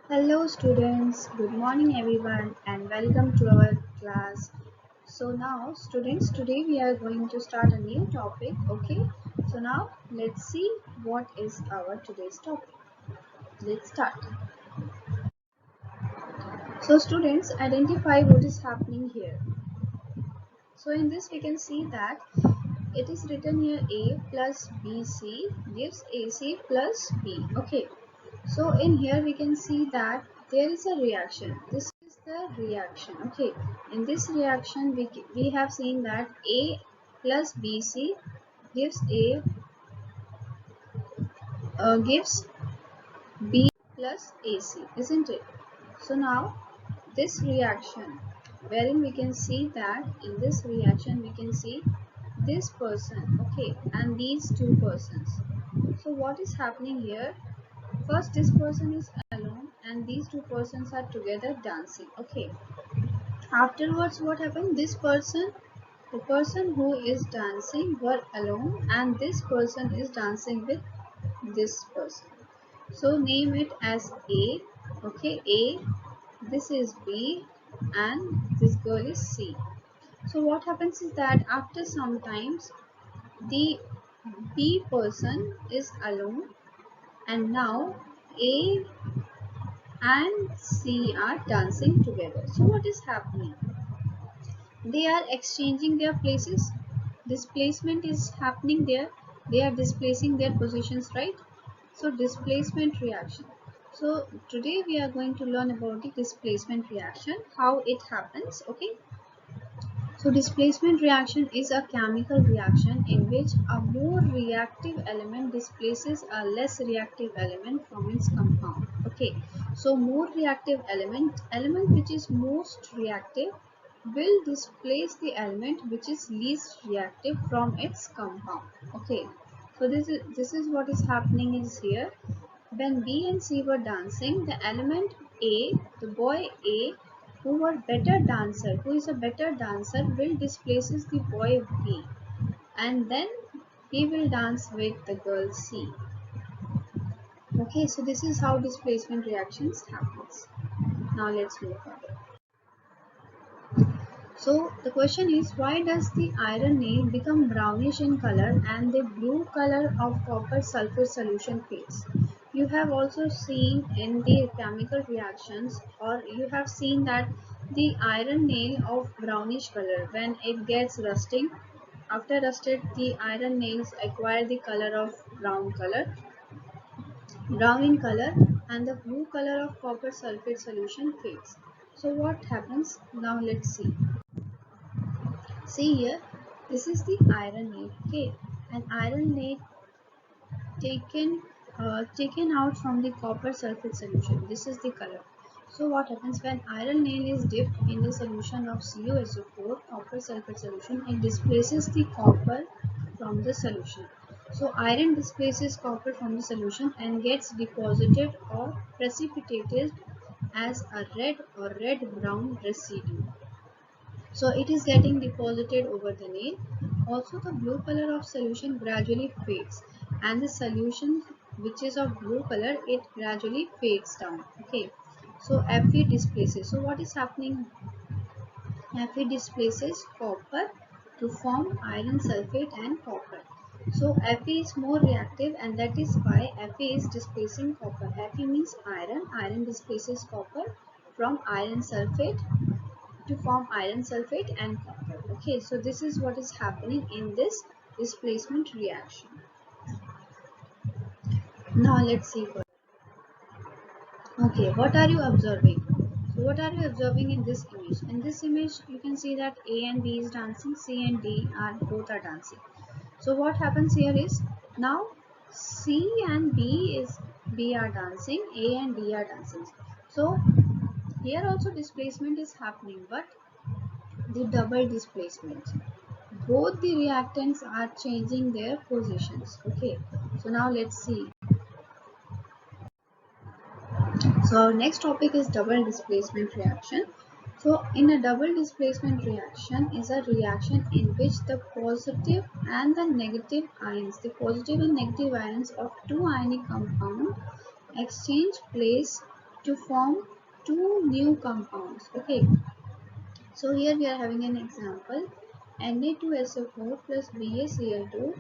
Hello students, good morning everyone and welcome to our class. So now students, today we are going to start a new topic, okay? So now let's see what is our today's topic. Let's start. So students, identify what is happening here. So in this we can see that it is written here A plus BC gives AC plus B, okay? So in here we can see that there is a reaction. This is the reaction. Okay. In this reaction we have seen that A plus BC gives gives B plus AC, isn't it? So now this reaction, wherein we can see that in this reaction we can see this person, okay, and these two persons. So what is happening here? First, this person is alone and these two persons are together dancing. Okay. Afterwards, what happened? The person who is dancing were alone and this person is dancing with this person. So name it as A. Okay, A. This is B and this girl is C. So what happens is that after some times, the B person is alone and now A and C are dancing together. So what is happening? They are exchanging their places. Displacement is happening there. They are displacing their positions, right? So displacement reaction. So today we are going to learn about the displacement reaction, how it happens, okay? So displacement reaction is a chemical reaction in which a more reactive element displaces a less reactive element from its compound. Okay, so more reactive element which is most reactive will displace the element which is least reactive from its compound. Okay, so this is what is happening is here. When B and C were dancing, the element A, the boy A, who is a better dancer, will displaces the boy B, and then he will dance with the girl C. Okay, so this is how displacement reactions happens. Now let's move further. So the question is, why does the iron nail become brownish in color and the blue color of copper sulfur solution fades? You have also seen in the chemical reactions, or you have seen that the iron nail of brownish color, when it gets rusting, after rusted the iron nails acquire the color of brown in color, and the blue color of copper sulfate solution fades. So what happens? Now let's see. See here, this is the iron nail. Okay, an iron nail taken out from the copper sulfate solution. This is the color. So what happens when iron nail is dipped in the solution of CuSO4, copper sulfate solution? It displaces the copper from the solution. So iron displaces copper from the solution and gets deposited or precipitated as a red or red-brown residue. So it is getting deposited over the nail. Also the blue color of solution gradually fades and the solution which is of blue color, it gradually fades down. Okay, so Fe displaces. So what is happening? Fe displaces copper to form iron sulfate and copper. So Fe is more reactive and that is why Fe is displacing copper. Fe means iron. Iron displaces copper from iron sulfate to form iron sulfate and copper. Okay, so this is what is happening in this displacement reaction. Now let's see further. Okay, what are you observing? So what are you observing in this image? In this image you can see that A and B is dancing, C and D are both are dancing. So what happens here is, now C and B are dancing, A and D are dancing. So here also displacement is happening, but the double displacement. Both the reactants are changing their positions. Okay, so now let's see. So our next topic is double displacement reaction. So in a double displacement reaction is a reaction in which the positive and the negative ions of two ionic compound exchange place to form two new compounds. Okay, so here we are having an example, Na2SO4 plus BaCl2,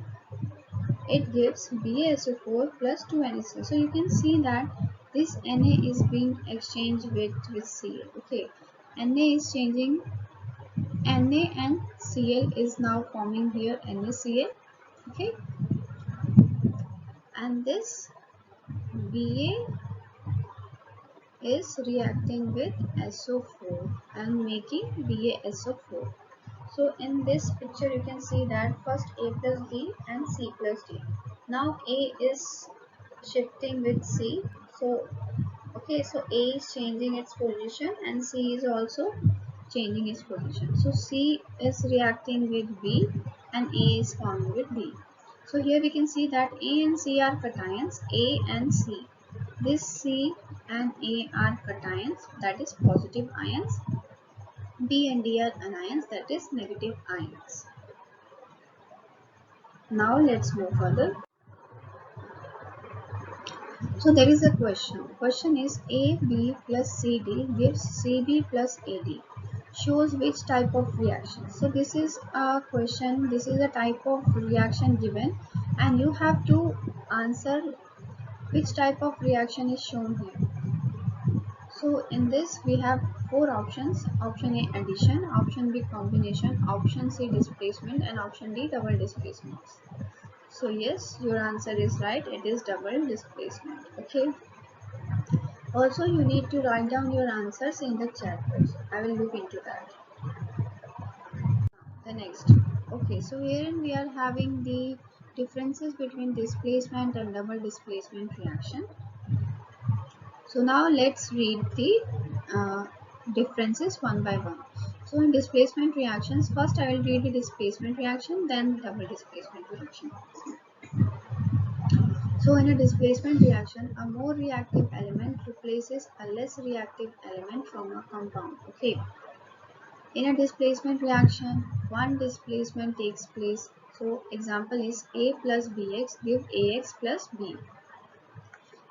it gives BaSO4 plus 2NaCl. So you can see that this Na is being exchanged with Cl. Okay, Na is changing, Na and Cl is now forming here NaCl. Okay, and this Ba is reacting with SO4 and making BaSO4. So in this picture you can see that first A plus D and C plus D. Now A is shifting with C. So okay, so A is changing its position and C is also changing its position. So C is reacting with B and A is forming with B. So here we can see that A and C are cations, A and C. This C and A are cations, that is positive ions. B and D are anions, that is negative ions. Now let's move further. So there is a question. Question is AB plus CD gives CB plus AD. Shows which type of reaction. So this is a question. This is a type of reaction given, and you have to answer which type of reaction is shown here. So in this we have four options. Option A addition, option B combination, option C displacement, and option D double displacement. So yes, your answer is right. It is double displacement. Okay. Also, you need to write down your answers in the chat box. I will look into that. The next. Okay, so here we are having the differences between displacement and double displacement reaction. So now let's read the differences one by one. So in displacement reactions, first I will read the displacement reaction, then double displacement reaction. So in a displacement reaction, a more reactive element replaces a less reactive element from a compound. Okay. In a displacement reaction, one displacement takes place. So example is A plus Bx give Ax plus B.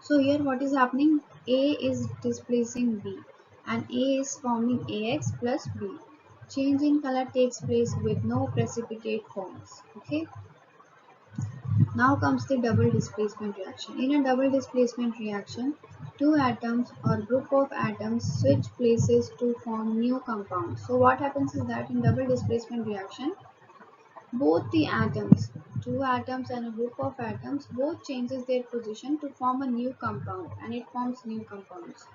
So here what is happening? A is displacing B and A is forming Ax plus B. Change in color takes place with no precipitate forms. Okay. Now comes the double displacement reaction. In a double displacement reaction, two atoms or group of atoms switch places to form new compounds. So what happens is that in double displacement reaction, both the atoms, two atoms and a group of atoms, both changes their position to form a new compound, and it forms new compounds.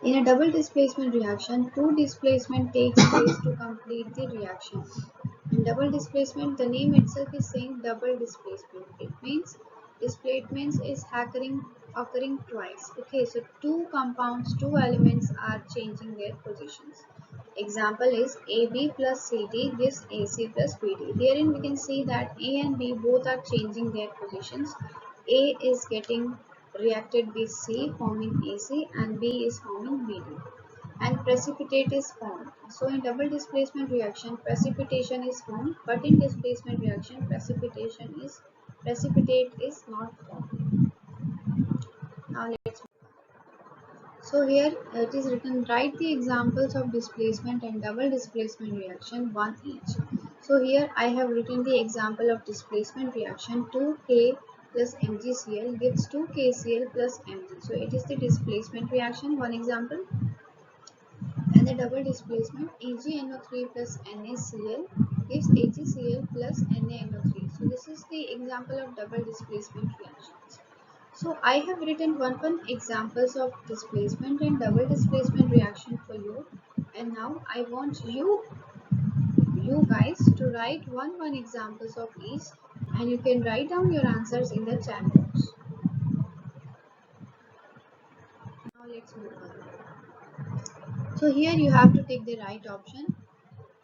In a double displacement reaction, two displacement takes place to complete the reaction. In double displacement, the name itself is saying double displacement. It means displacement is occurring twice. Okay, so two compounds, two elements are changing their positions. Example is AB plus CD gives AC plus BD. Therein we can see that A and B both are changing their positions. A is getting reacted with C forming AC and B is forming BD, and precipitate is formed. So in double displacement reaction, precipitation is formed, but in displacement reaction, precipitate is not formed. Now let's. So here it is written, write the examples of displacement and double displacement reaction, one each. So here I have written the example of displacement reaction. 2K plus MgCl gives 2KCl plus Mg. So it is the displacement reaction, one example. And the double displacement, AgNO3 plus NaCl gives AgCl plus NaNO3. So this is the example of double displacement reactions. So I have written one examples of displacement and double displacement reaction for you, and now I want you guys to write one examples of each, and you can write down your answers in the chat box. Now let's move on. So here you have to take the right option.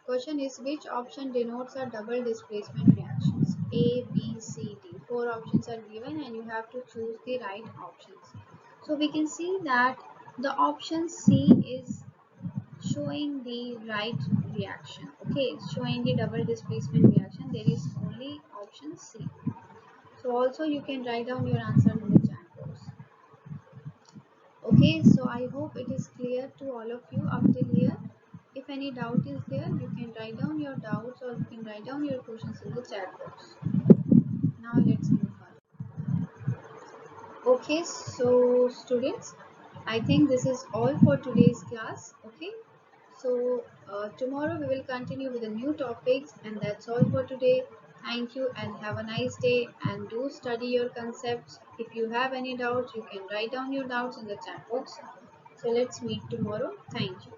Question is, which option denotes a double displacement reactions? A, B, C, D. Four options are given and you have to choose the right options. So we can see that the option C is showing the right reaction. Okay, it's showing the double displacement reaction. There is only option C. So also you can write down your answer in the chat box. Okay, so I hope it is clear to all of you up till here. If any doubt is there, you can write down your doubts or you can write down your questions in the chat box. Now let's move on. Okay, so students, I think this is all for today's class. Okay, so tomorrow we will continue with the new topics, and that's all for today. Thank you and have a nice day, and do study your concepts. If you have any doubts, you can write down your doubts in the chat box. So let's meet tomorrow. Thank you.